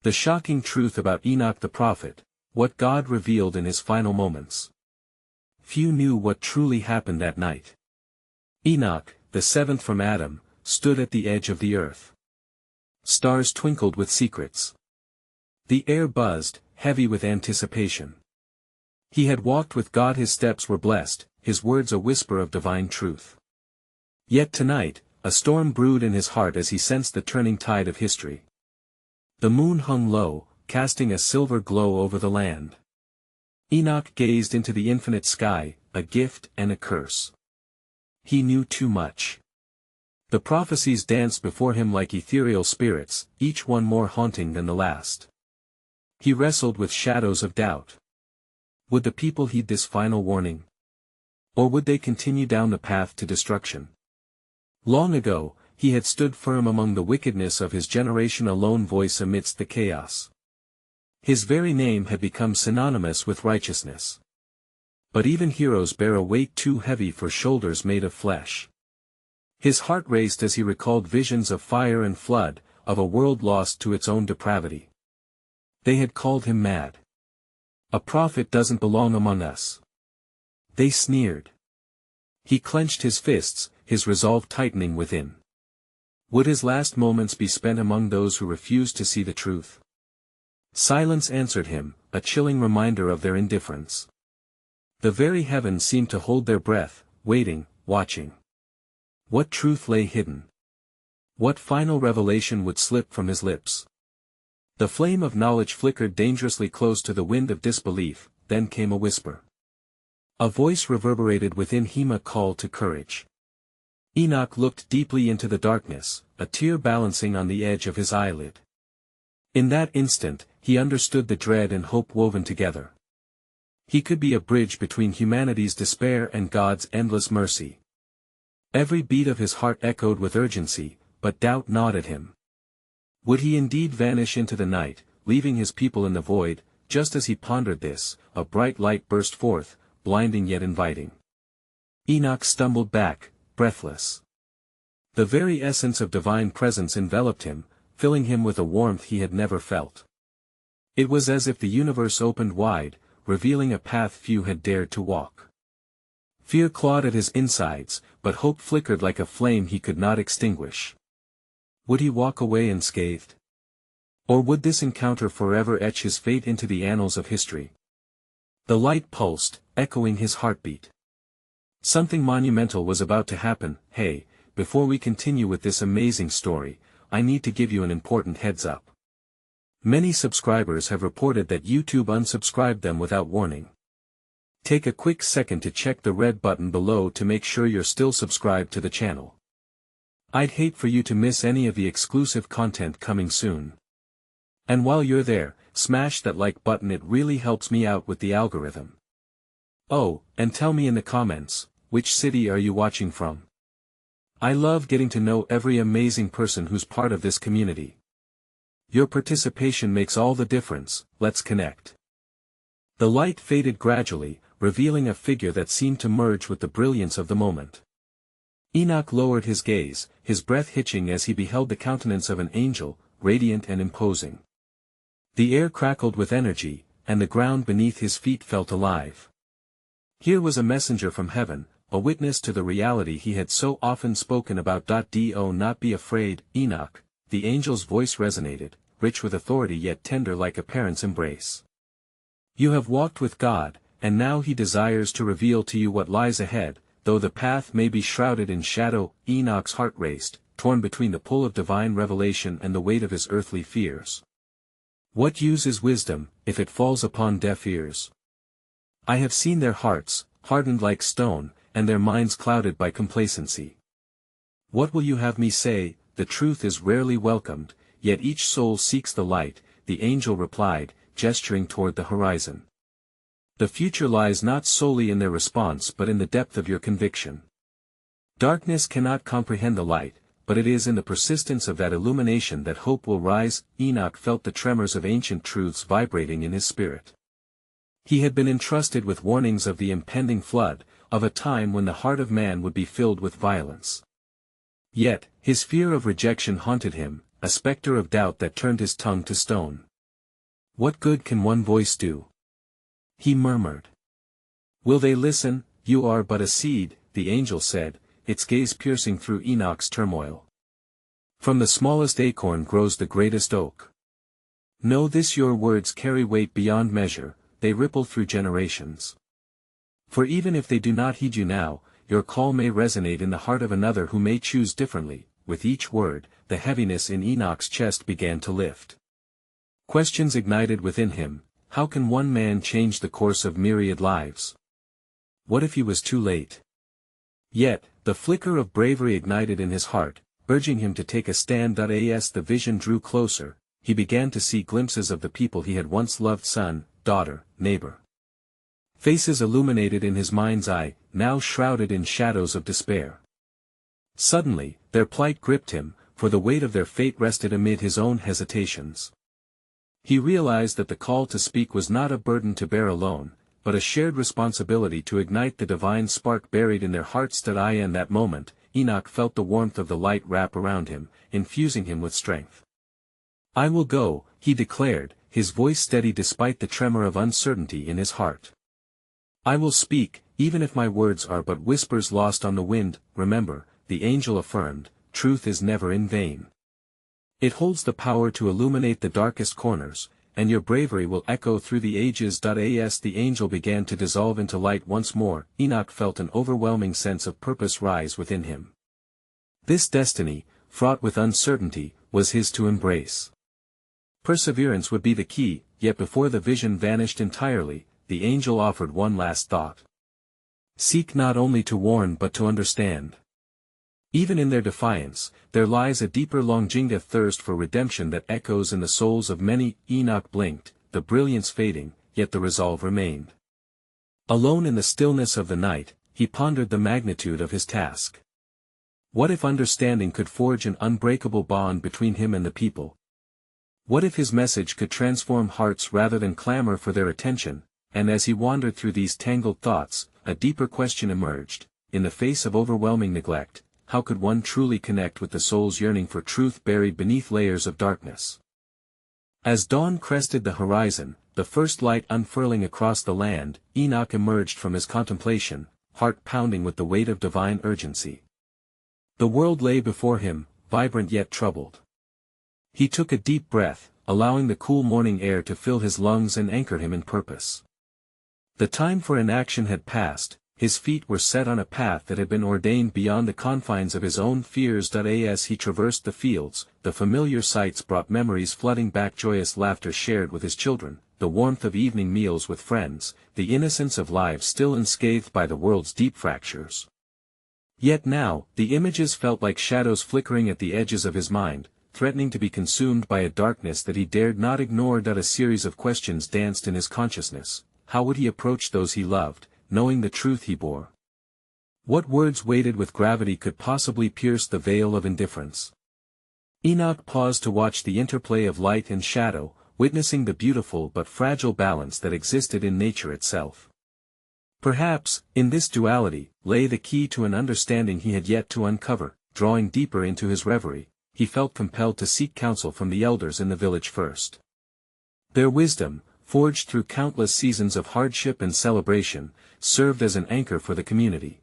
The shocking truth about Enoch the prophet, what God revealed in his final moments. Few knew what truly happened that night. Enoch, the seventh from Adam, stood at the edge of the earth. Stars twinkled with secrets. The air buzzed, heavy with anticipation. He had walked with God, his steps were blessed, his words a whisper of divine truth. Yet tonight, a storm brewed in his heart as he sensed the turning tide of history. The moon hung low, casting a silver glow over the land. Enoch gazed into the infinite sky, a gift and a curse. He knew too much. The prophecies danced before him like ethereal spirits, each one more haunting than the last. He wrestled with shadows of doubt. Would the people heed this final warning? Or would they continue down the path to destruction? Long ago, he had stood firm among the wickedness of his generation, a lone voice amidst the chaos. His very name had become synonymous with righteousness. But even heroes bear a weight too heavy for shoulders made of flesh. His heart raced as he recalled visions of fire and flood, of a world lost to its own depravity. They had called him mad. A prophet doesn't belong among us. They sneered. He clenched his fists, his resolve tightening within. Would his last moments be spent among those who refused to see the truth? Silence answered him, a chilling reminder of their indifference. The very heavens seemed to hold their breath, waiting, watching. What truth lay hidden? What final revelation would slip from his lips? The flame of knowledge flickered dangerously close to the wind of disbelief, then came a whisper. A voice reverberated within him, a call to courage. Enoch looked deeply into the darkness, a tear balancing on the edge of his eyelid. In that instant, he understood the dread and hope woven together. He could be a bridge between humanity's despair and God's endless mercy. Every beat of his heart echoed with urgency, but doubt gnawed at him. Would he indeed vanish into the night, leaving his people in the void? Just as he pondered this, a bright light burst forth, blinding yet inviting. Enoch stumbled back, breathless. The very essence of divine presence enveloped him, filling him with a warmth he had never felt. It was as if the universe opened wide, revealing a path few had dared to walk. Fear clawed at his insides, but hope flickered like a flame he could not extinguish. Would he walk away unscathed? Or would this encounter forever etch his fate into the annals of history? The light pulsed, echoing his heartbeat. Something monumental was about to happen. Hey, before we continue with this amazing story, I need to give you an important heads up. Many subscribers have reported that YouTube unsubscribed them without warning. Take a quick second to check the red button below to make sure you're still subscribed to the channel. I'd hate for you to miss any of the exclusive content coming soon. And while you're there, smash that like button, it really helps me out with the algorithm. Oh, and tell me in the comments, which city are you watching from? I love getting to know every amazing person who's part of this community. Your participation makes all the difference. Let's connect. The light faded gradually, revealing a figure that seemed to merge with the brilliance of the moment. Enoch lowered his gaze, his breath hitching as he beheld the countenance of an angel, radiant and imposing. The air crackled with energy, and the ground beneath his feet felt alive. Here was a messenger from heaven, a witness to the reality he had so often spoken about. Do not be afraid, Enoch, the angel's voice resonated, rich with authority yet tender like a parent's embrace. You have walked with God, and now he desires to reveal to you what lies ahead, though the path may be shrouded in shadow. Enoch's heart raced, torn between the pull of divine revelation and the weight of his earthly fears. What use is wisdom, if it falls upon deaf ears? I have seen their hearts, hardened like stone, and their minds clouded by complacency. What will you have me say? The truth is rarely welcomed, yet each soul seeks the light, the angel replied, gesturing toward the horizon. The future lies not solely in their response but in the depth of your conviction. Darkness cannot comprehend the light, but it is in the persistence of that illumination that hope will rise. Enoch felt the tremors of ancient truths vibrating in his spirit. He had been entrusted with warnings of the impending flood, of a time when the heart of man would be filled with violence. Yet, his fear of rejection haunted him, a specter of doubt that turned his tongue to stone. What good can one voice do? He murmured. Will they listen? You are but a seed, the angel said, its gaze piercing through Enoch's turmoil. From the smallest acorn grows the greatest oak. Know this: your words carry weight beyond measure, they ripple through generations. For even if they do not heed you now, your call may resonate in the heart of another who may choose differently. With each word, the heaviness in Enoch's chest began to lift. Questions ignited within him: how can one man change the course of myriad lives? What if he was too late? Yet, the flicker of bravery ignited in his heart, urging him to take a stand. As the vision drew closer, he began to see glimpses of the people he had once loved: son, daughter, neighbor. Faces illuminated in his mind's eye, now shrouded in shadows of despair. Suddenly, their plight gripped him, for the weight of their fate rested amid his own hesitations. He realized that the call to speak was not a burden to bear alone, but a shared responsibility to ignite the divine spark buried in their hearts. In that moment, Enoch felt the warmth of the light wrap around him, infusing him with strength. I will go, he declared, his voice steady despite the tremor of uncertainty in his heart. I will speak, even if my words are but whispers lost on the wind. Remember, the angel affirmed, truth is never in vain. It holds the power to illuminate the darkest corners, and your bravery will echo through the ages. As the angel began to dissolve into light once more, Enoch felt an overwhelming sense of purpose rise within him. This destiny, fraught with uncertainty, was his to embrace. Perseverance would be the key, yet before the vision vanished entirely, the angel offered one last thought. Seek not only to warn but to understand. Even in their defiance, there lies a deeper longing thirst for redemption that echoes in the souls of many. Enoch blinked, the brilliance fading, yet the resolve remained. Alone in the stillness of the night, he pondered the magnitude of his task. What if understanding could forge an unbreakable bond between him and the people? What if his message could transform hearts rather than clamor for their attention? And as he wandered through these tangled thoughts, a deeper question emerged: in the face of overwhelming neglect, how could one truly connect with the soul's yearning for truth buried beneath layers of darkness? As dawn crested the horizon, the first light unfurling across the land, Enoch emerged from his contemplation, heart pounding with the weight of divine urgency. The world lay before him, vibrant yet troubled. He took a deep breath, allowing the cool morning air to fill his lungs and anchor him in purpose. The time for inaction had passed. His feet were set on a path that had been ordained beyond the confines of his own fears. As he traversed the fields, the familiar sights brought memories flooding back: joyous laughter shared with his children, the warmth of evening meals with friends, the innocence of lives still unscathed by the world's deep fractures. Yet now, the images felt like shadows flickering at the edges of his mind, threatening to be consumed by a darkness that he dared not ignore. A series of questions danced in his consciousness. How would he approach those he loved, knowing the truth he bore? What words weighted with gravity could possibly pierce the veil of indifference? Enoch paused to watch the interplay of light and shadow, witnessing the beautiful but fragile balance that existed in nature itself. Perhaps, in this duality, lay the key to an understanding he had yet to uncover. Drawing deeper into his reverie, he felt compelled to seek counsel from the elders in the village first. Their wisdom, forged through countless seasons of hardship and celebration, served as an anchor for the community.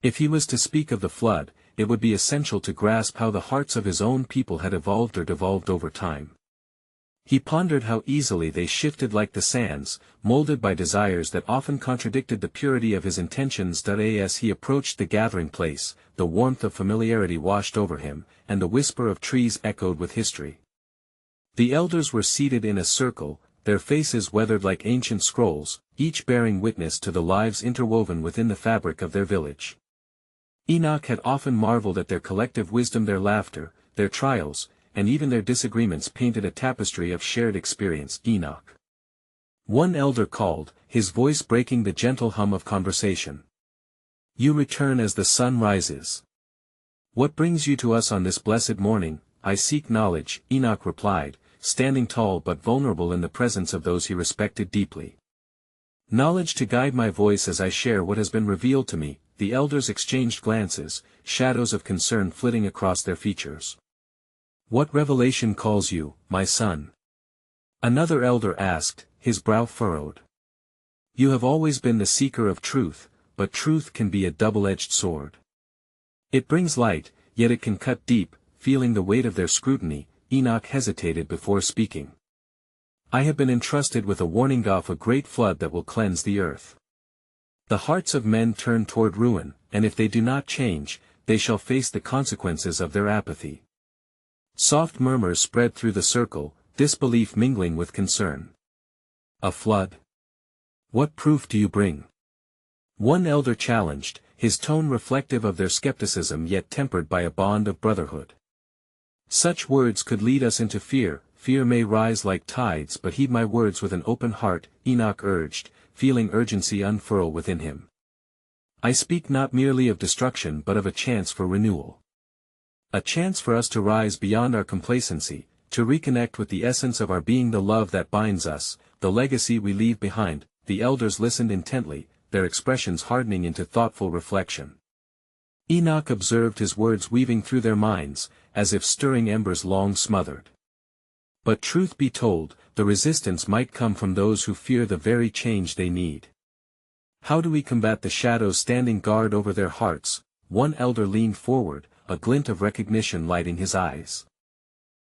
If he was to speak of the flood, it would be essential to grasp how the hearts of his own people had evolved or devolved over time. He pondered how easily they shifted like the sands, molded by desires that often contradicted the purity of his intentions. As he approached the gathering place, the warmth of familiarity washed over him, and the whisper of trees echoed with history. The elders were seated in a circle, their faces weathered like ancient scrolls, each bearing witness to the lives interwoven within the fabric of their village. Enoch had often marveled at their collective wisdom. Their laughter, their trials, and even their disagreements painted a tapestry of shared experience. Enoch. One elder called, his voice breaking the gentle hum of conversation. You return as the sun rises. What brings you to us on this blessed morning? I seek knowledge, Enoch replied, standing tall but vulnerable in the presence of those he respected deeply. Knowledge to guide my voice as I share what has been revealed to me. The elders exchanged glances, shadows of concern flitting across their features. What revelation calls you, my son? Another elder asked, his brow furrowed. You have always been the seeker of truth, but truth can be a double-edged sword. It brings light, yet it can cut deep. Feeling the weight of their scrutiny, Enoch hesitated before speaking. I have been entrusted with a warning of a great flood that will cleanse the earth. The hearts of men turn toward ruin, and if they do not change, they shall face the consequences of their apathy. Soft murmurs spread through the circle, disbelief mingling with concern. A flood? What proof do you bring? One elder challenged, his tone reflective of their skepticism yet tempered by a bond of brotherhood. Such words could lead us into fear. Fear may rise like tides, but heed my words with an open heart, Enoch urged, feeling urgency unfurl within him. I speak not merely of destruction but of a chance for renewal. A chance for us to rise beyond our complacency, to reconnect with the essence of our being, the love that binds us, the legacy we leave behind. The elders listened intently, their expressions hardening into thoughtful reflection. Enoch observed his words weaving through their minds, as if stirring embers long smothered. But truth be told, the resistance might come from those who fear the very change they need. How do we combat the shadows standing guard over their hearts? One elder leaned forward, a glint of recognition lighting his eyes.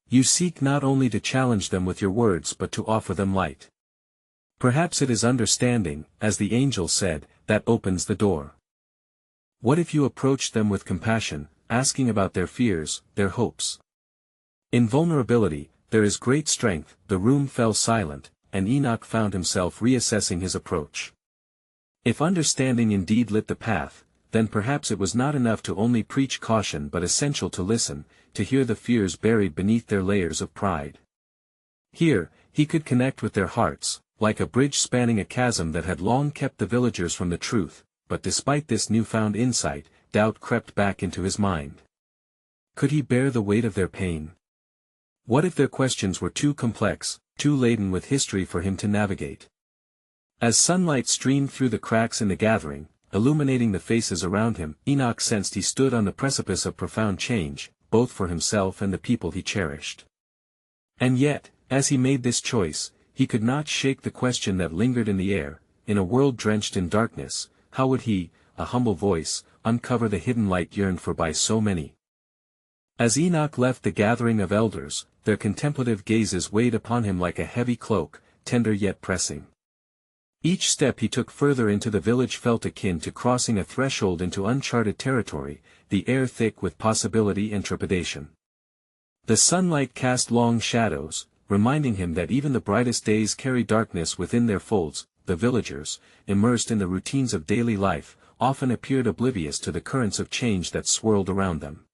You seek not only to challenge them with your words but to offer them light. Perhaps it is understanding, as the angel said, that opens the door. What if you approach them with compassion, asking about their fears, their hopes? In vulnerability, there is great strength. The room fell silent, and Enoch found himself reassessing his approach. If understanding indeed lit the path, then perhaps it was not enough to only preach caution but essential to listen, to hear the fears buried beneath their layers of pride. Here, he could connect with their hearts, like a bridge spanning a chasm that had long kept the villagers from the truth, but despite this newfound insight, doubt crept back into his mind. Could he bear the weight of their pain? What if their questions were too complex, too laden with history for him to navigate? As sunlight streamed through the cracks in the gathering, illuminating the faces around him, Enoch sensed he stood on the precipice of profound change, both for himself and the people he cherished. And yet, as he made this choice, he could not shake the question that lingered in the air. In a world drenched in darkness, how would he, a humble voice, uncover the hidden light yearned for by so many? As Enoch left the gathering of elders, their contemplative gazes weighed upon him like a heavy cloak, tender yet pressing. Each step he took further into the village felt akin to crossing a threshold into uncharted territory, the air thick with possibility and trepidation. The sunlight cast long shadows, reminding him that even the brightest days carry darkness within their folds. The villagers, immersed in the routines of daily life, often appeared oblivious to the currents of change that swirled around them.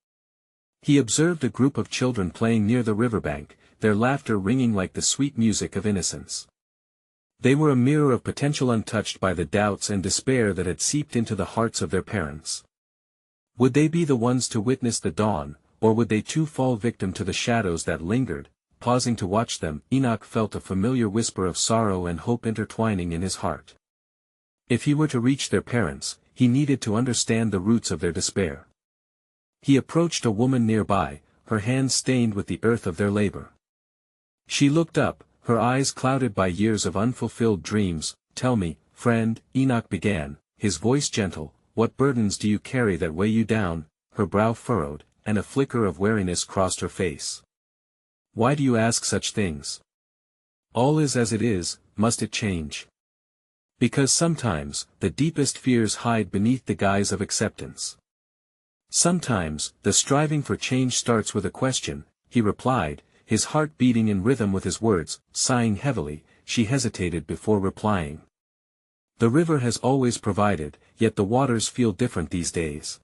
He observed a group of children playing near the riverbank, their laughter ringing like the sweet music of innocence. They were a mirror of potential untouched by the doubts and despair that had seeped into the hearts of their parents. Would they be the ones to witness the dawn, or would they too fall victim to the shadows that lingered? Pausing to watch them, Enoch felt a familiar whisper of sorrow and hope intertwining in his heart. If he were to reach their parents, he needed to understand the roots of their despair. He approached a woman nearby, her hands stained with the earth of their labor. She looked up, her eyes clouded by years of unfulfilled dreams. Tell me, friend, Enoch began, his voice gentle, what burdens do you carry that weigh you down? Her brow furrowed, and a flicker of weariness crossed her face. Why do you ask such things? All is as it is, must it change? Because sometimes, the deepest fears hide beneath the guise of acceptance. Sometimes, the striving for change starts with a question, he replied, his heart beating in rhythm with his words. Sighing heavily, she hesitated before replying. The river has always provided, yet the waters feel different these days.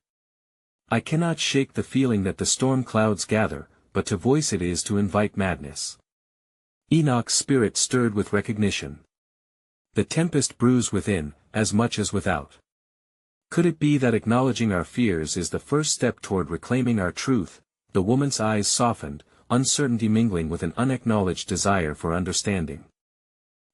I cannot shake the feeling that the storm clouds gather, but to voice it is to invite madness. Enoch's spirit stirred with recognition. The tempest brews within, as much as without. Could it be that acknowledging our fears is the first step toward reclaiming our truth? The woman's eyes softened, uncertainty mingling with an unacknowledged desire for understanding.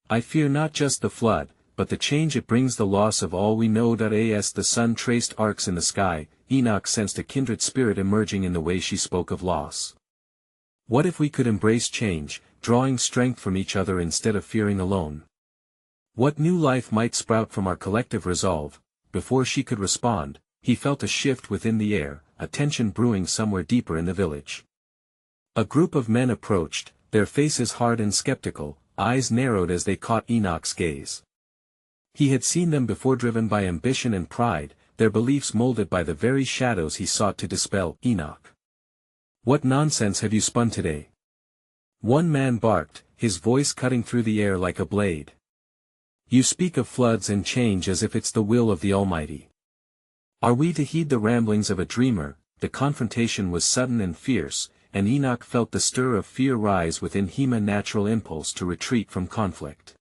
I fear not just the flood, but the change it brings, the loss of all we know. As the sun traced arcs in the sky, Enoch sensed a kindred spirit emerging in the way she spoke of loss. What if we could embrace change, drawing strength from each other instead of fearing alone. What new life might sprout from our collective resolve? Before she could respond, he felt a shift within the air, a tension brewing somewhere deeper in the village. A group of men approached, their faces hard and skeptical, eyes narrowed as they caught Enoch's gaze. He had seen them before, driven by ambition and pride, their beliefs molded by the very shadows he sought to dispel. Enoch, what nonsense have you spun today? One man barked, his voice cutting through the air like a blade. You speak of floods and change as if it's the will of the Almighty. Are we to heed the ramblings of a dreamer? The confrontation was sudden and fierce, and Enoch felt the stir of fear rise within him, a natural impulse to retreat from conflict.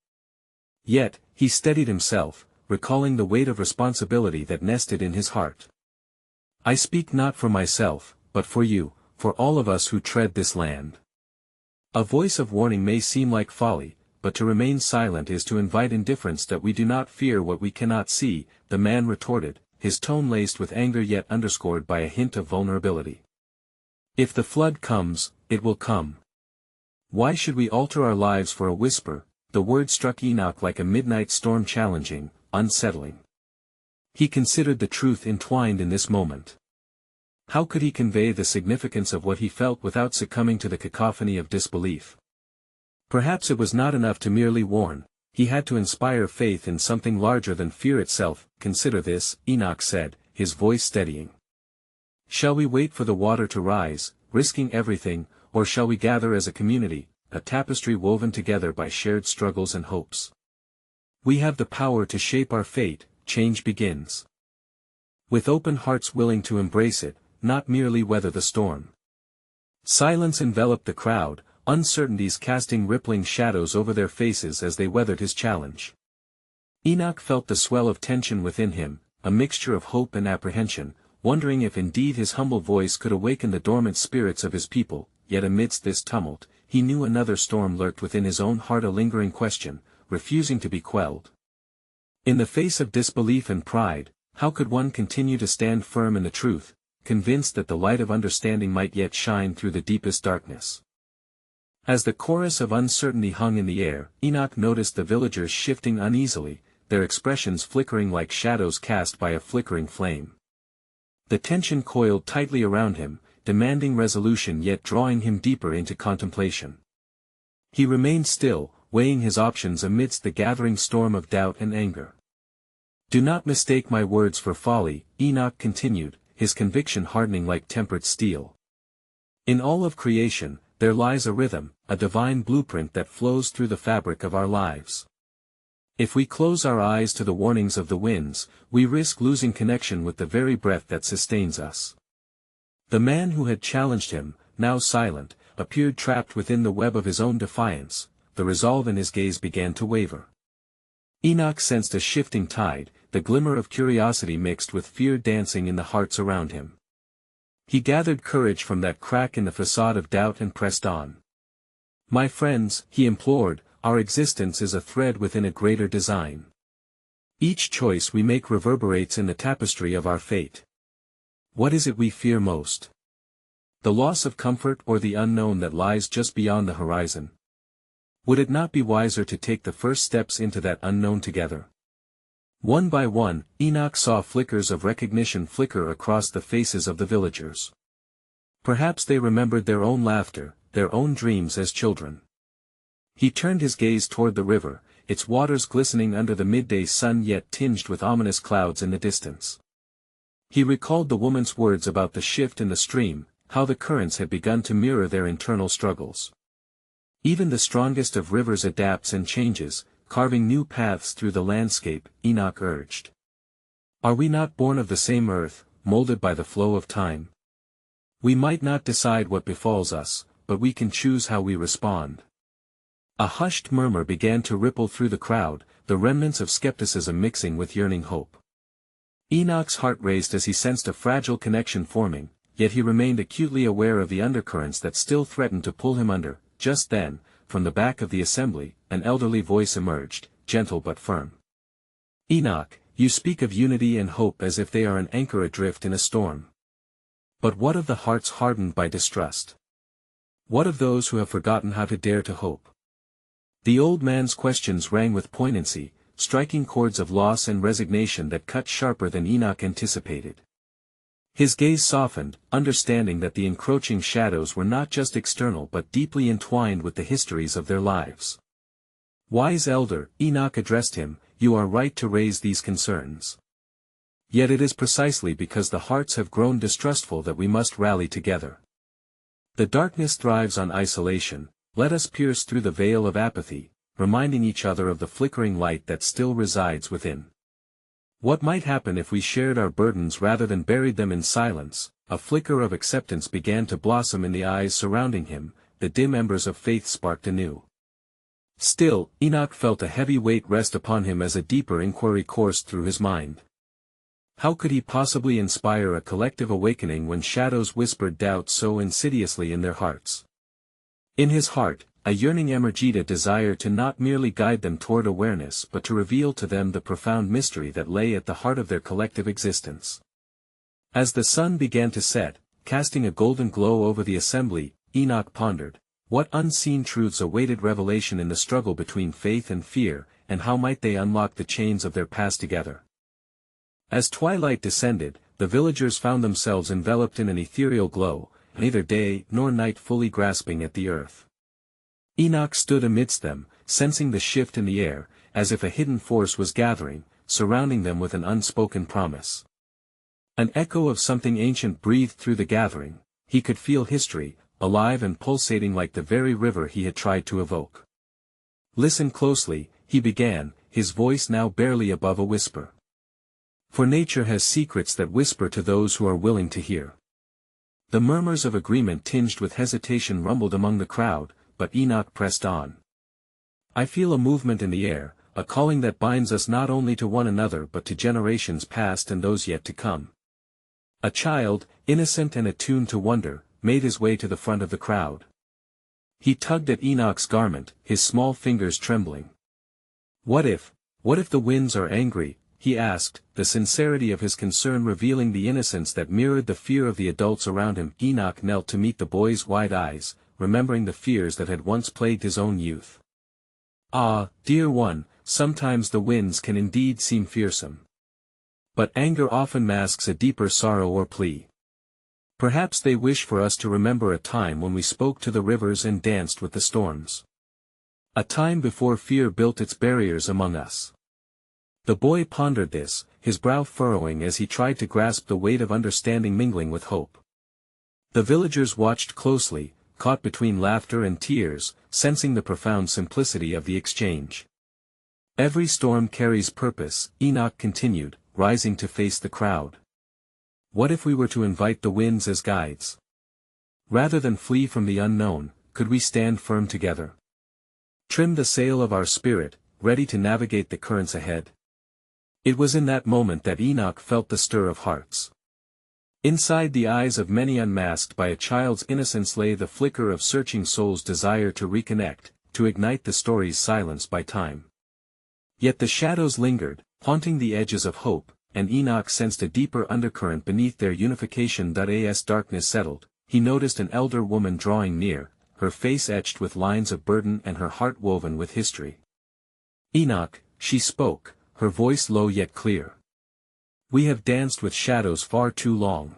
Yet, he steadied himself, recalling the weight of responsibility that nested in his heart. I speak not for myself, but for you, for all of us who tread this land. A voice of warning may seem like folly, but to remain silent is to invite indifference. That we do not fear what we cannot see, the man retorted, his tone laced with anger yet underscored by a hint of vulnerability. If the flood comes, it will come. Why should we alter our lives for a whisper? The word struck Enoch like a midnight storm, challenging, unsettling. He considered the truth entwined in this moment. How could he convey the significance of what he felt without succumbing to the cacophony of disbelief? Perhaps it was not enough to merely warn, he had to inspire faith in something larger than fear itself. Consider this, Enoch said, his voice steadying. Shall we wait for the water to rise, risking everything, or shall we gather as a community, a tapestry woven together by shared struggles and hopes? We have the power to shape our fate. Change begins with open hearts willing to embrace it, not merely weather the storm. Silence enveloped the crowd, uncertainties casting rippling shadows over their faces as they weathered his challenge. Enoch felt the swell of tension within him, a mixture of hope and apprehension, wondering if indeed his humble voice could awaken the dormant spirits of his people. Yet amidst this tumult, he knew another storm lurked within his own heart, a lingering question, refusing to be quelled. In the face of disbelief and pride, how could one continue to stand firm in the truth, convinced that the light of understanding might yet shine through the deepest darkness? As the chorus of uncertainty hung in the air, Enoch noticed the villagers shifting uneasily, their expressions flickering like shadows cast by a flickering flame. The tension coiled tightly around him, demanding resolution yet drawing him deeper into contemplation. He remained still, weighing his options amidst the gathering storm of doubt and anger. Do not mistake my words for folly, Enoch continued, his conviction hardening like tempered steel. In all of creation, there lies a rhythm, a divine blueprint that flows through the fabric of our lives. If we close our eyes to the warnings of the winds, we risk losing connection with the very breath that sustains us. The man who had challenged him, now silent, appeared trapped within the web of his own defiance. The resolve in his gaze began to waver. Enoch sensed a shifting tide, the glimmer of curiosity mixed with fear dancing in the hearts around him. He gathered courage from that crack in the facade of doubt and pressed on. My friends, he implored, our existence is a thread within a greater design. Each choice we make reverberates in the tapestry of our fate. What is it we fear most? The loss of comfort or the unknown that lies just beyond the horizon? Would it not be wiser to take the first steps into that unknown together? One by one, Enoch saw flickers of recognition flicker across the faces of the villagers. Perhaps they remembered their own laughter, their own dreams as children. He turned his gaze toward the river, its waters glistening under the midday sun yet tinged with ominous clouds in the distance. He recalled the woman's words about the shift in the stream, how the currents had begun to mirror their internal struggles. Even the strongest of rivers adapts and changes, carving new paths through the landscape, Enoch urged. Are we not born of the same earth, molded by the flow of time? We might not decide what befalls us, but we can choose how we respond. A hushed murmur began to ripple through the crowd, the remnants of skepticism mixing with yearning hope. Enoch's heart raced as he sensed a fragile connection forming, yet he remained acutely aware of the undercurrents that still threatened to pull him under. Just then, from the back of the assembly, an elderly voice emerged, gentle but firm. Enoch, you speak of unity and hope as if they are an anchor adrift in a storm. But what of the hearts hardened by distrust? What of those who have forgotten how to dare to hope? The old man's questions rang with poignancy, striking chords of loss and resignation that cut sharper than Enoch anticipated. His gaze softened, understanding that the encroaching shadows were not just external but deeply entwined with the histories of their lives. "Wise elder," Enoch addressed him, "you are right to raise these concerns. Yet it is precisely because the hearts have grown distrustful that we must rally together. The darkness thrives on isolation, let us pierce through the veil of apathy, reminding each other of the flickering light that still resides within. What might happen if we shared our burdens rather than buried them in silence?" A flicker of acceptance began to blossom in the eyes surrounding him, the dim embers of faith sparked anew. Still, Enoch felt a heavy weight rest upon him as a deeper inquiry coursed through his mind. How could he possibly inspire a collective awakening when shadows whispered doubt so insidiously in their hearts? In his heart, a yearning emerged a desire to not merely guide them toward awareness but to reveal to them the profound mystery that lay at the heart of their collective existence. As the sun began to set, casting a golden glow over the assembly, Enoch pondered, what unseen truths awaited revelation in the struggle between faith and fear, and how might they unlock the chains of their past together? As twilight descended, the villagers found themselves enveloped in an ethereal glow, neither day nor night fully grasping at the earth. Enoch stood amidst them, sensing the shift in the air, as if a hidden force was gathering, surrounding them with an unspoken promise. An echo of something ancient breathed through the gathering. He could feel history, alive and pulsating like the very river he had tried to evoke. "Listen closely," he began, his voice now barely above a whisper. "For nature has secrets that whisper to those who are willing to hear." The murmurs of agreement tinged with hesitation rumbled among the crowd, but Enoch pressed on. "I feel a movement in the air, a calling that binds us not only to one another but to generations past and those yet to come." A child, innocent and attuned to wonder, made his way to the front of the crowd. He tugged at Enoch's garment, his small fingers trembling. What if the winds are angry?" he asked, the sincerity of his concern revealing the innocence that mirrored the fear of the adults around him. Enoch knelt to meet the boy's wide eyes, remembering the fears that had once plagued his own youth. "Ah, dear one, sometimes the winds can indeed seem fearsome. But anger often masks a deeper sorrow or plea. Perhaps they wish for us to remember a time when we spoke to the rivers and danced with the storms. A time before fear built its barriers among us." The boy pondered this, his brow furrowing as he tried to grasp the weight of understanding mingling with hope. The villagers watched closely, caught between laughter and tears, sensing the profound simplicity of the exchange. "Every storm carries purpose," Enoch continued, rising to face the crowd. "What if we were to invite the winds as guides? Rather than flee from the unknown, could we stand firm together? Trim the sail of our spirit, ready to navigate the currents ahead?" It was in that moment that Enoch felt the stir of hearts. Inside the eyes of many unmasked by a child's innocence lay the flicker of searching souls' desire to reconnect, to ignite the stories silenced by time. Yet the shadows lingered, haunting the edges of hope, and Enoch sensed a deeper undercurrent beneath their unification. As darkness settled, he noticed an elder woman drawing near, her face etched with lines of burden and her heart woven with history. "Enoch," she spoke, her voice low yet clear. "We have danced with shadows far too long.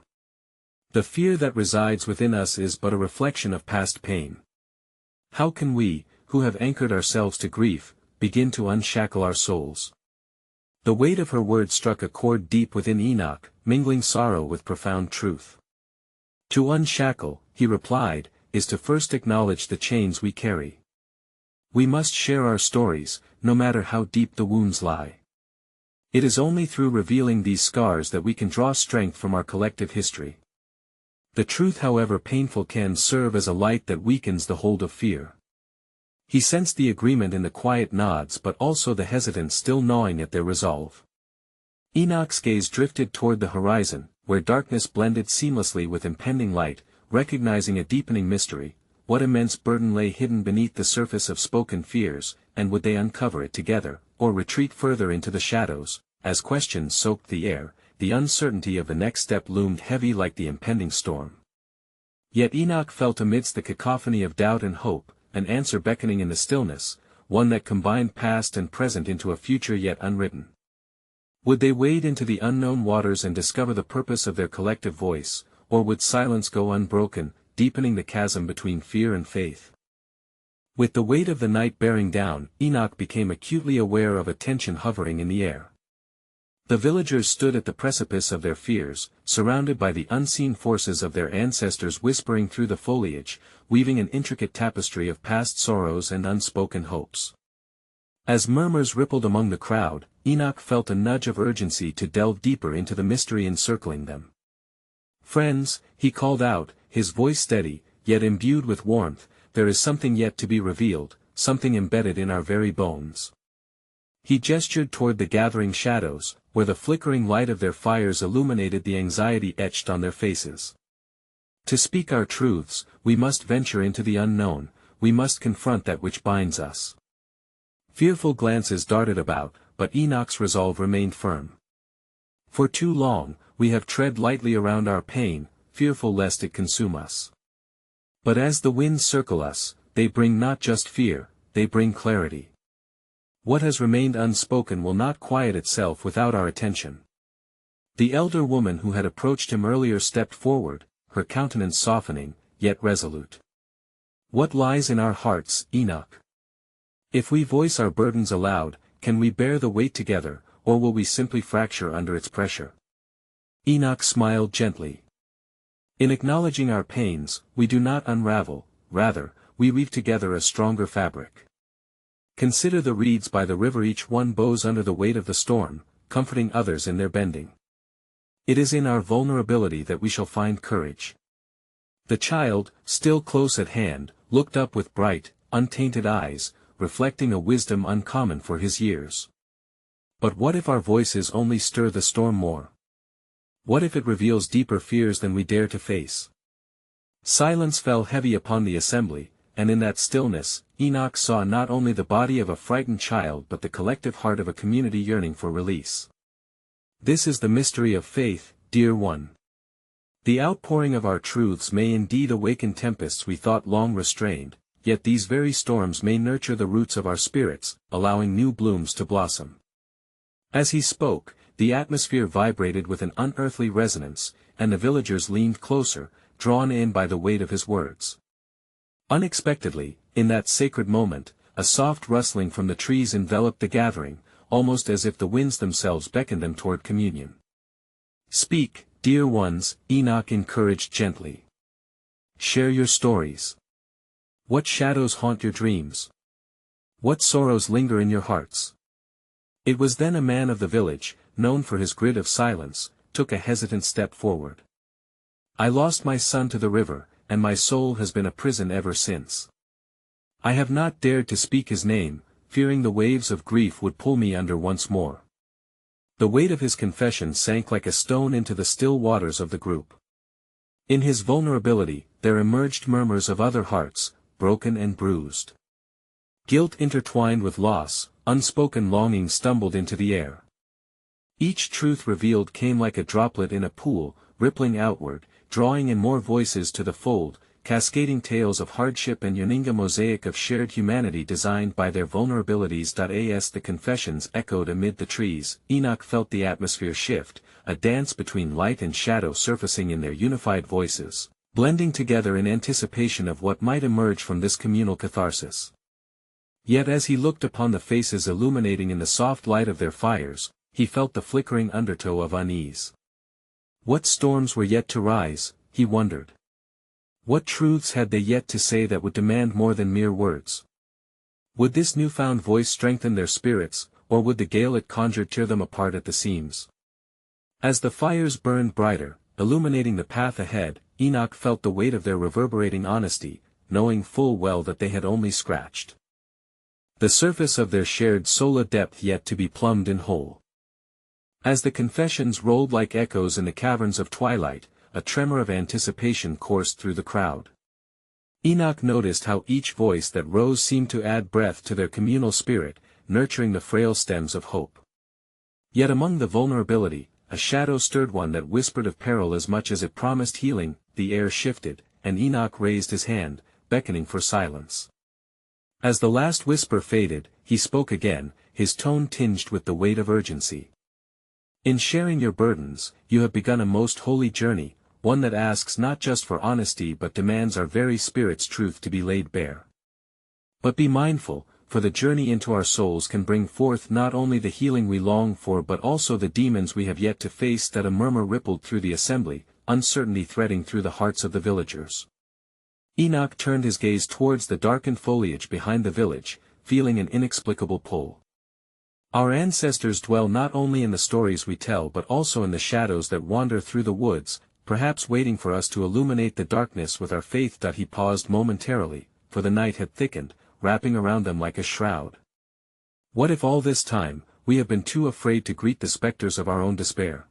The fear that resides within us is but a reflection of past pain. How can we, who have anchored ourselves to grief, begin to unshackle our souls?" The weight of her words struck a chord deep within Enoch, mingling sorrow with profound truth. "To unshackle," he replied, "is to first acknowledge the chains we carry. We must share our stories, no matter how deep the wounds lie. It is only through revealing these scars that we can draw strength from our collective history. The truth, however painful, can serve as a light that weakens the hold of fear." He sensed the agreement in the quiet nods but also the hesitance still gnawing at their resolve. Enoch's gaze drifted toward the horizon, where darkness blended seamlessly with impending light, recognizing a deepening mystery. What immense burden lay hidden beneath the surface of spoken fears, and would they uncover it together, or retreat further into the shadows? As questions soaked the air, the uncertainty of the next step loomed heavy like the impending storm. Yet Enoch felt amidst the cacophony of doubt and hope, an answer beckoning in the stillness, one that combined past and present into a future yet unwritten. Would they wade into the unknown waters and discover the purpose of their collective voice, or would silence go unbroken, deepening the chasm between fear and faith? With the weight of the night bearing down, Enoch became acutely aware of a tension hovering in the air. The villagers stood at the precipice of their fears, surrounded by the unseen forces of their ancestors whispering through the foliage, weaving an intricate tapestry of past sorrows and unspoken hopes. As murmurs rippled among the crowd, Enoch felt a nudge of urgency to delve deeper into the mystery encircling them. "Friends," he called out, his voice steady, yet imbued with warmth, "there is something yet to be revealed, something embedded in our very bones." He gestured toward the gathering shadows, where the flickering light of their fires illuminated the anxiety etched on their faces. "To speak our truths, we must venture into the unknown, we must confront that which binds us." Fearful glances darted about, but Enoch's resolve remained firm. "For too long, we have tread lightly around our pain, fearful lest it consume us. But as the winds circle us, they bring not just fear, they bring clarity. What has remained unspoken will not quiet itself without our attention." The elder woman who had approached him earlier stepped forward, her countenance softening, yet resolute. "What lies in our hearts, Enoch? If we voice our burdens aloud, can we bear the weight together, or will we simply fracture under its pressure?" Enoch smiled gently. "In acknowledging our pains, we do not unravel, rather, we weave together a stronger fabric. Consider the reeds by the river, each one bows under the weight of the storm, comforting others in their bending. It is in our vulnerability that we shall find courage." The child, still close at hand, looked up with bright, untainted eyes, reflecting a wisdom uncommon for his years. "But what if our voices only stir the storm more? What if it reveals deeper fears than we dare to face?" Silence fell heavy upon the assembly, and in that stillness, Enoch saw not only the body of a frightened child but the collective heart of a community yearning for release. This is the mystery of faith, dear one. The outpouring of our truths may indeed awaken tempests we thought long restrained, yet these very storms may nurture the roots of our spirits, allowing new blooms to blossom. As he spoke, the atmosphere vibrated with an unearthly resonance, and the villagers leaned closer, drawn in by the weight of his words. Unexpectedly, in that sacred moment, a soft rustling from the trees enveloped the gathering, almost as if the winds themselves beckoned them toward communion. "Speak, dear ones," Enoch encouraged gently. "Share your stories. What shadows haunt your dreams? What sorrows linger in your hearts?" It was then a man of the village, known for his grit of silence, took a hesitant step forward. "I lost my son to the river, and my soul has been a prison ever since. I have not dared to speak his name, fearing the waves of grief would pull me under once more." The weight of his confession sank like a stone into the still waters of the group. In his vulnerability, there emerged murmurs of other hearts, broken and bruised. Guilt intertwined with loss, unspoken longing stumbled into the air. Each truth revealed came like a droplet in a pool, rippling outward, drawing in more voices to the fold, cascading tales of hardship and uniting a mosaic of shared humanity designed by their vulnerabilities. As the confessions echoed amid the trees, Enoch felt the atmosphere shift, a dance between light and shadow surfacing in their unified voices, blending together in anticipation of what might emerge from this communal catharsis. Yet as he looked upon the faces illuminating in the soft light of their fires, he felt the flickering undertow of unease. What storms were yet to rise, he wondered. What truths had they yet to say that would demand more than mere words? Would this newfound voice strengthen their spirits, or would the gale it conjured tear them apart at the seams? As the fires burned brighter, illuminating the path ahead, Enoch felt the weight of their reverberating honesty, knowing full well that they had only scratched the surface of their shared soul, a depth yet to be plumbed in whole. As the confessions rolled like echoes in the caverns of twilight, a tremor of anticipation coursed through the crowd. Enoch noticed how each voice that rose seemed to add breath to their communal spirit, nurturing the frail stems of hope. Yet among the vulnerability, a shadow stirred, one that whispered of peril as much as it promised healing. The air shifted, and Enoch raised his hand, beckoning for silence. As the last whisper faded, he spoke again, his tone tinged with the weight of urgency. In sharing your burdens, you have begun a most holy journey, one that asks not just for honesty but demands our very spirit's truth to be laid bare. But be mindful, for the journey into our souls can bring forth not only the healing we long for but also the demons we have yet to face. That a murmur rippled through the assembly, uncertainty threading through the hearts of the villagers. Enoch turned his gaze towards the darkened foliage behind the village, feeling an inexplicable pull. Our ancestors dwell not only in the stories we tell but also in the shadows that wander through the woods, perhaps waiting for us to illuminate the darkness with our faith. He paused momentarily, for the night had thickened, wrapping around them like a shroud. What if all this time, we have been too afraid to greet the specters of our own despair?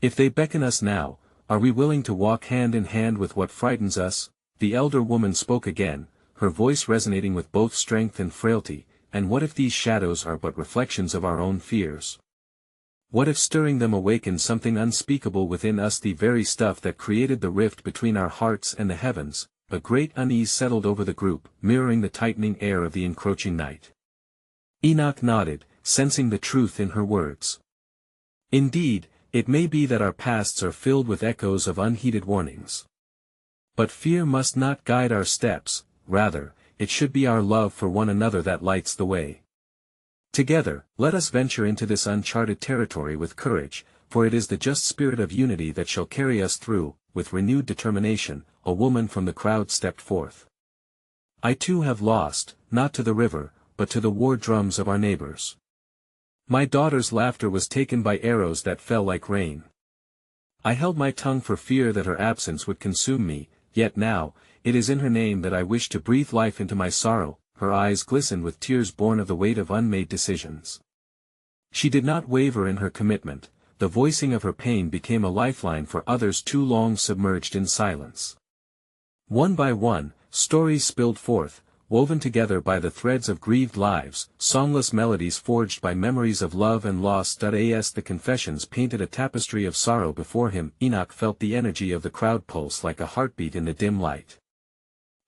If they beckon us now, are we willing to walk hand in hand with what frightens us? The elder woman spoke again, her voice resonating with both strength and frailty. And what if these shadows are but reflections of our own fears? What if stirring them awakens something unspeakable within us, the very stuff that created the rift between our hearts and the heavens? A great unease settled over the group, mirroring the tightening air of the encroaching night. Enoch nodded, sensing the truth in her words. Indeed, it may be that our pasts are filled with echoes of unheeded warnings. But fear must not guide our steps, rather, it should be our love for one another that lights the way. Together, let us venture into this uncharted territory with courage, for it is the just spirit of unity that shall carry us through. With renewed determination, a woman from the crowd stepped forth. I too have lost, not to the river, but to the war drums of our neighbors. My daughter's laughter was taken by arrows that fell like rain. I held my tongue for fear that her absence would consume me, yet now, it is in her name that I wish to breathe life into my sorrow. Her eyes glistened with tears born of the weight of unmade decisions. She did not waver in her commitment. The voicing of her pain became a lifeline for others too long submerged in silence. One by one, stories spilled forth, woven together by the threads of grieved lives, songless melodies forged by memories of love and loss. As the confessions painted a tapestry of sorrow before him, Enoch felt the energy of the crowd pulse like a heartbeat in the dim light.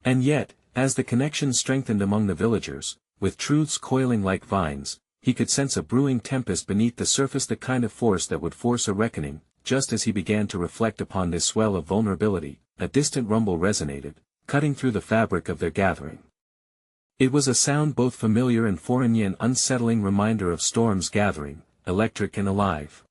And yet, as the connection strengthened among the villagers, with truths coiling like vines, he could sense a brewing tempest beneath the surface, the kind of force that would force a reckoning. Just as he began to reflect upon this swell of vulnerability, a distant rumble resonated, cutting through the fabric of their gathering. It was a sound both familiar and foreign, an unsettling reminder of storms gathering, electric and alive.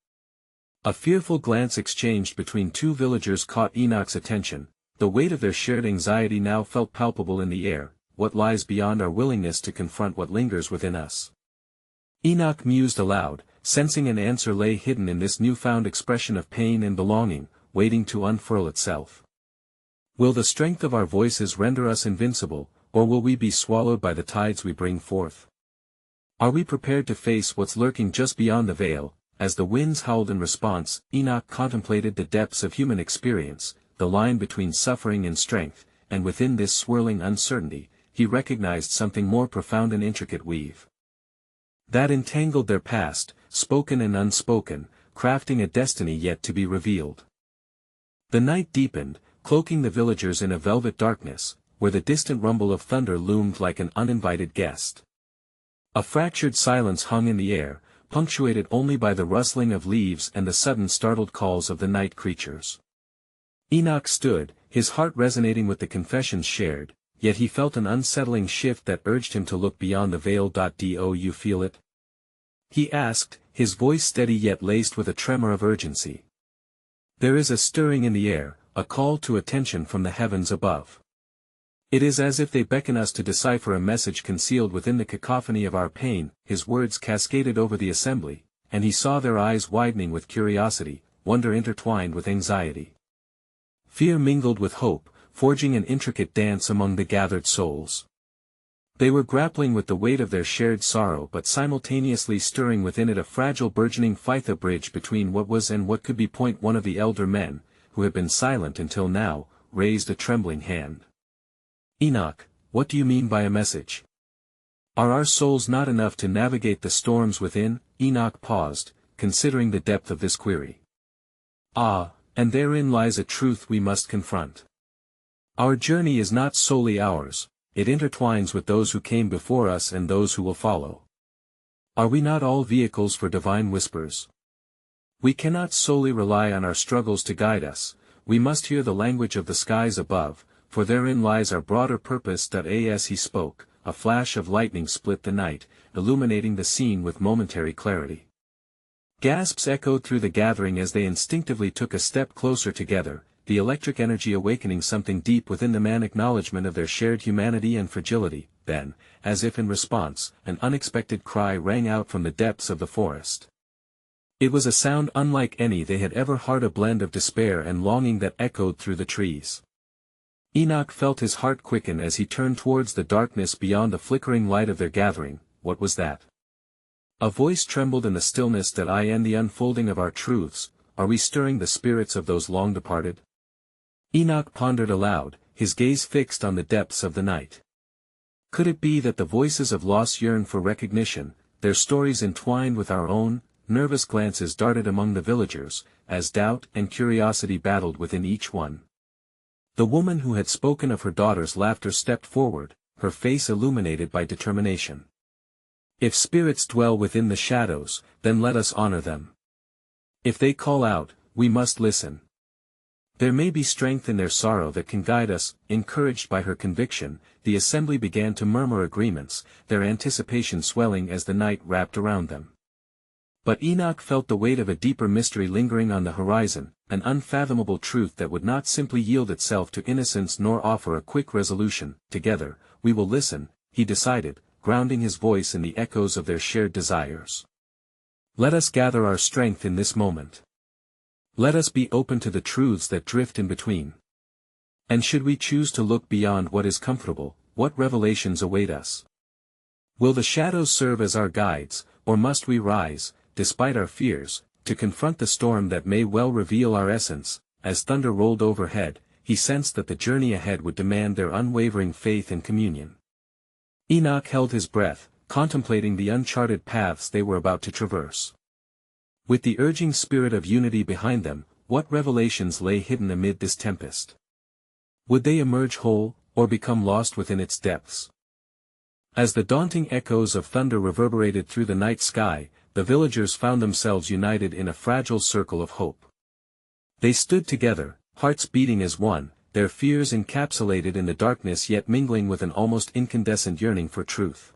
A fearful glance exchanged between two villagers caught Enoch's attention. The weight of their shared anxiety now felt palpable in the air. What lies beyond our willingness to confront what lingers within us? Enoch mused aloud, sensing an answer lay hidden in this newfound expression of pain and belonging, waiting to unfurl itself. Will the strength of our voices render us invincible, or will we be swallowed by the tides we bring forth? Are we prepared to face what's lurking just beyond the veil? As the winds howled in response, Enoch contemplated the depths of human experience, the line between suffering and strength, and within this swirling uncertainty, he recognized something more profound and intricate weave that entangled their past, spoken and unspoken, crafting a destiny yet to be revealed. The night deepened, cloaking the villagers in a velvet darkness, where the distant rumble of thunder loomed like an uninvited guest. A fractured silence hung in the air, punctuated only by the rustling of leaves and the sudden startled calls of the night creatures. Enoch stood, his heart resonating with the confessions shared, yet he felt an unsettling shift that urged him to look beyond the veil. Do you feel it? He asked, his voice steady yet laced with a tremor of urgency. There is a stirring in the air, a call to attention from the heavens above. It is as if they beckon us to decipher a message concealed within the cacophony of our pain. His words cascaded over the assembly, and he saw their eyes widening with curiosity, wonder intertwined with anxiety. Fear mingled with hope, forging an intricate dance among the gathered souls. They were grappling with the weight of their shared sorrow but simultaneously stirring within it a fragile burgeoning fight, a bridge between what was and what could be. One of the elder men, who had been silent until now, raised a trembling hand. Enoch, what do you mean by a message? Are our souls not enough to navigate the storms within? Enoch paused, considering the depth of this query. Ah, and therein lies a truth we must confront. Our journey is not solely ours, it intertwines with those who came before us and those who will follow. Are we not all vehicles for divine whispers? We cannot solely rely on our struggles to guide us, we must hear the language of the skies above, for therein lies our broader purpose. As he spoke, a flash of lightning split the night, illuminating the scene with momentary clarity. Gasps echoed through the gathering as they instinctively took a step closer together, the electric energy awakening something deep within the man, acknowledgement of their shared humanity and fragility. Then, as if in response, an unexpected cry rang out from the depths of the forest. It was a sound unlike any they had ever heard, a blend of despair and longing that echoed through the trees. Enoch felt his heart quicken as he turned towards the darkness beyond the flickering light of their gathering. What was that? A voice trembled in the stillness. I am the unfolding of our truths, are we stirring the spirits of those long departed? Enoch pondered aloud, his gaze fixed on the depths of the night. Could it be that the voices of loss yearn for recognition, their stories entwined with our own? Nervous glances darted among the villagers, as doubt and curiosity battled within each one. The woman who had spoken of her daughter's laughter stepped forward, her face illuminated by determination. If spirits dwell within the shadows, then let us honor them. If they call out, we must listen. There may be strength in their sorrow that can guide us. Encouraged by her conviction, the assembly began to murmur agreements, their anticipation swelling as the night wrapped around them. But Enoch felt the weight of a deeper mystery lingering on the horizon, an unfathomable truth that would not simply yield itself to innocence nor offer a quick resolution. Together, we will listen, he decided, grounding his voice in the echoes of their shared desires. Let us gather our strength in this moment. Let us be open to the truths that drift in between. And should we choose to look beyond what is comfortable, what revelations await us? Will the shadows serve as our guides, or must we rise, despite our fears, to confront the storm that may well reveal our essence? As thunder rolled overhead, he sensed that the journey ahead would demand their unwavering faith and communion. Enoch held his breath, contemplating the uncharted paths they were about to traverse. With the urging spirit of unity behind them, what revelations lay hidden amid this tempest? Would they emerge whole, or become lost within its depths? As the daunting echoes of thunder reverberated through the night sky, the villagers found themselves united in a fragile circle of hope. They stood together, hearts beating as one, their fears encapsulated in the darkness yet mingling with an almost incandescent yearning for truth.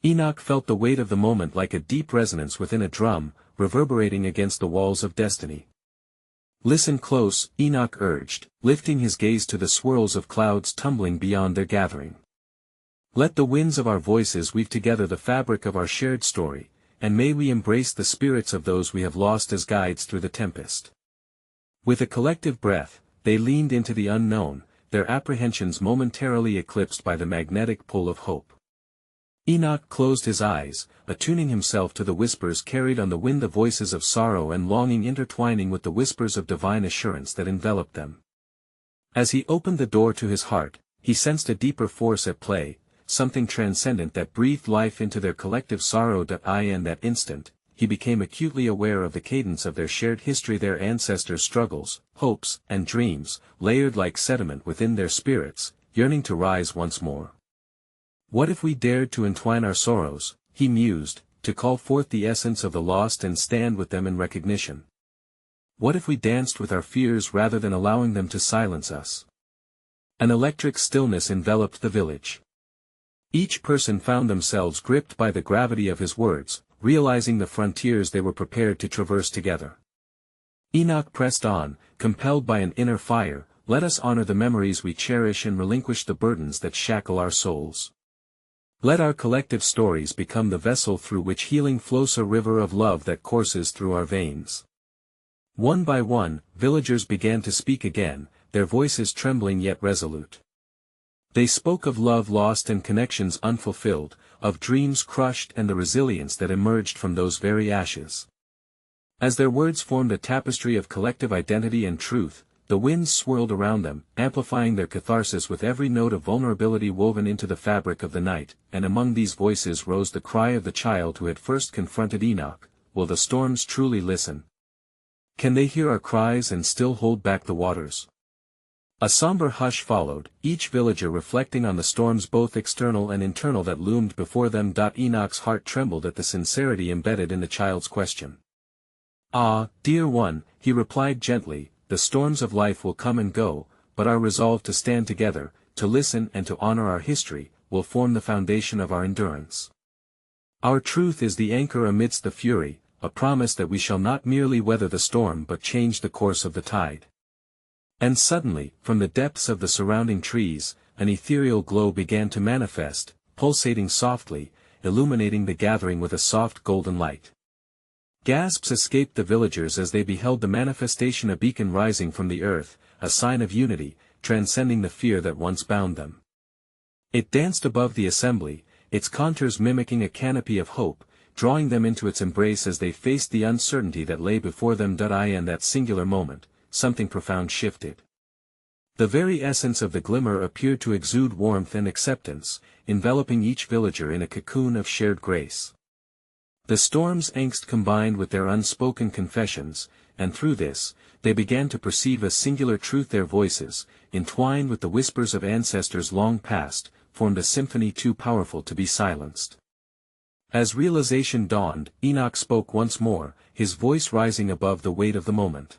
Enoch felt the weight of the moment like a deep resonance within a drum, reverberating against the walls of destiny. Listen close, Enoch urged, lifting his gaze to the swirls of clouds tumbling beyond their gathering. Let the winds of our voices weave together the fabric of our shared story, and may we embrace the spirits of those we have lost as guides through the tempest. With a collective breath, they leaned into the unknown, their apprehensions momentarily eclipsed by the magnetic pull of hope. Enoch closed his eyes, attuning himself to the whispers carried on the wind, the voices of sorrow and longing intertwining with the whispers of divine assurance that enveloped them. As he opened the door to his heart, he sensed a deeper force at play, something transcendent that breathed life into their collective sorrow. In that instant, he became acutely aware of the cadence of their shared history, their ancestors' struggles, hopes, and dreams, layered like sediment within their spirits, yearning to rise once more. What if we dared to entwine our sorrows, he mused, to call forth the essence of the lost and stand with them in recognition? What if we danced with our fears rather than allowing them to silence us? An electric stillness enveloped the village. Each person found themselves gripped by the gravity of his words, realizing the frontiers they were prepared to traverse together. Enoch pressed on, compelled by an inner fire. Let us honor the memories we cherish and relinquish the burdens that shackle our souls. Let our collective stories become the vessel through which healing flows, a river of love that courses through our veins. One by one, villagers began to speak again, their voices trembling yet resolute. They spoke of love lost and connections unfulfilled, of dreams crushed and the resilience that emerged from those very ashes. As their words formed a tapestry of collective identity and truth, the winds swirled around them, amplifying their catharsis with every note of vulnerability woven into the fabric of the night. And among these voices rose the cry of the child who had first confronted Enoch: will the storms truly listen? Can they hear our cries and still hold back the waters? A somber hush followed, each villager reflecting on the storms both external and internal that loomed before them. Enoch's heart trembled at the sincerity embedded in the child's question. "Ah, dear one," he replied gently, "the storms of life will come and go, but our resolve to stand together, to listen and to honor our history, will form the foundation of our endurance. Our truth is the anchor amidst the fury, a promise that we shall not merely weather the storm but change the course of the tide." And suddenly, from the depths of the surrounding trees, an ethereal glow began to manifest, pulsating softly, illuminating the gathering with a soft golden light. Gasps escaped the villagers as they beheld the manifestation, a beacon rising from the earth, a sign of unity, transcending the fear that once bound them. It danced above the assembly, its contours mimicking a canopy of hope, drawing them into its embrace as they faced the uncertainty that lay before them. In that singular moment, something profound shifted. The very essence of the glimmer appeared to exude warmth and acceptance, enveloping each villager in a cocoon of shared grace. The storm's angst combined with their unspoken confessions, and through this, they began to perceive a singular truth. Their voices, entwined with the whispers of ancestors long past, formed a symphony too powerful to be silenced. As realization dawned, Enoch spoke once more, his voice rising above the weight of the moment.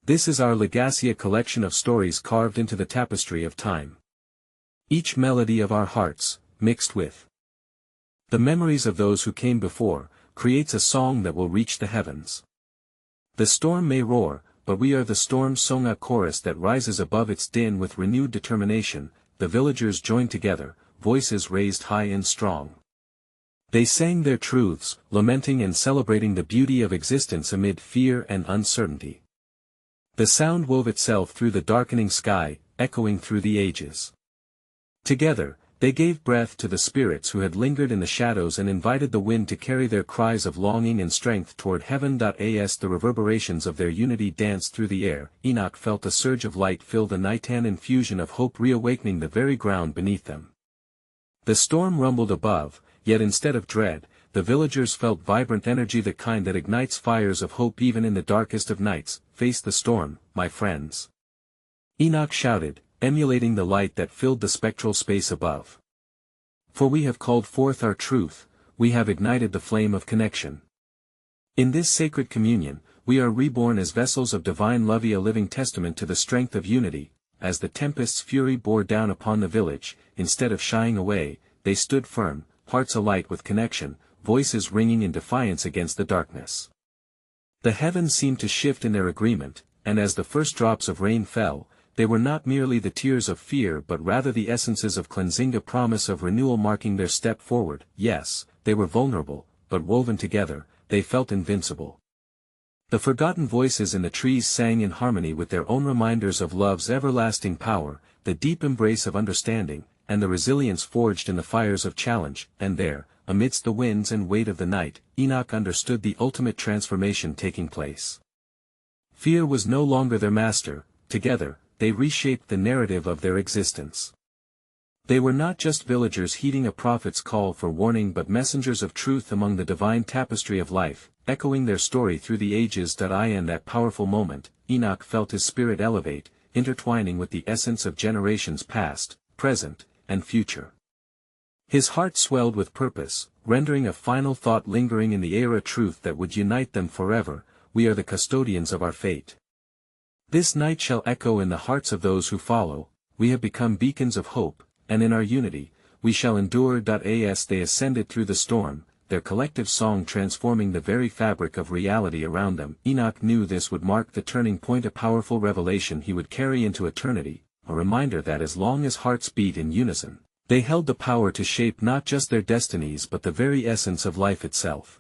"This is our legacy, a collection of stories carved into the tapestry of time. Each melody of our hearts, mixed with the memories of those who came before, creates a song that will reach the heavens. The storm may roar, but we are the storm song, a chorus that rises above its din with renewed determination." The villagers joined together, voices raised high and strong. They sang their truths, lamenting and celebrating the beauty of existence amid fear and uncertainty. The sound wove itself through the darkening sky, echoing through the ages. Together, they gave breath to the spirits who had lingered in the shadows and invited the wind to carry their cries of longing and strength toward heaven. As the reverberations of their unity danced through the air, Enoch felt a surge of light fill the night, an infusion of hope reawakening the very ground beneath them. The storm rumbled above, yet instead of dread, the villagers felt vibrant energy, the kind that ignites fires of hope even in the darkest of nights. "Face the storm, my friends," Enoch shouted, emulating the light that filled the spectral space above. "For we have called forth our truth, we have ignited the flame of connection. In this sacred communion, we are reborn as vessels of divine love, a living testament to the strength of unity." As the tempest's fury bore down upon the village, instead of shying away, they stood firm, hearts alight with connection, voices ringing in defiance against the darkness. The heavens seemed to shift in their agreement, and as the first drops of rain fell, they were not merely the tears of fear but rather the essences of cleansing, a promise of renewal marking their step forward. Yes, they were vulnerable, but woven together, they felt invincible. The forgotten voices in the trees sang in harmony with their own reminders of love's everlasting power, the deep embrace of understanding, and the resilience forged in the fires of challenge. And there, amidst the winds and weight of the night, Enoch understood the ultimate transformation taking place. Fear was no longer their master. Together, they reshaped the narrative of their existence. They were not just villagers heeding a prophet's call for warning but messengers of truth among the divine tapestry of life, echoing their story through the ages. In that powerful moment, Enoch felt his spirit elevate, intertwining with the essence of generations past, present, and future. His heart swelled with purpose, rendering a final thought lingering in the air, a truth that would unite them forever: we are the custodians of our fate. This night shall echo in the hearts of those who follow, we have become beacons of hope, and in our unity, we shall endure. As they ascended through the storm, their collective song transforming the very fabric of reality around them, Enoch knew this would mark the turning point, a powerful revelation he would carry into eternity, a reminder that as long as hearts beat in unison, they held the power to shape not just their destinies but the very essence of life itself.